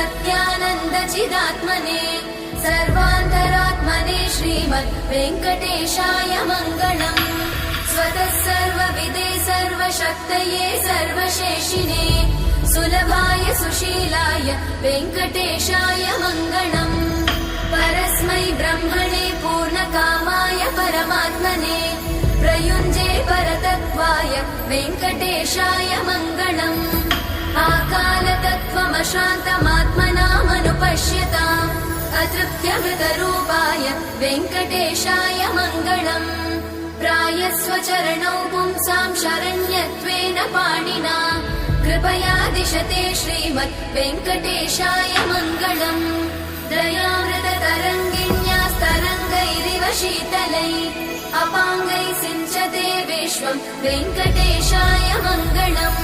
सत्यानन्दचिदात्मने सर्वान्तरात्मने श्रीमद् वेङ्कटेशाय मङ्गलम्। स्वतः सर्वविदे सर्वशक्तये सर्वशेषिने सुलभाय सुशीलाय वेङ्कटेशाय मङ्गलम्। परस्मै ब्रह्मणे पूर्णकामाय परमात्मने प्रयुञ्जे परतत्त्वाय वेङ्कटेशाय मङ्गलम्। आकालतत्त्वमशान्तमात्मनामनुपश्यताम् अतृप्त्यमृतरूपाय वेङ्कटेशाय मङ्गलम्। प्रायस्वचरणौ पुंसां शरण्यत्वेन पाणिना कृपया दिशते श्रीमद् वेङ्कटेशाय मङ्गलम्। दयामृततरङ्गिण्यास्तरङ्गैरिव शीतलै अपाङ्गैः सिञ्चते विश्वं वेङ्कटेशाय मङ्गलम्।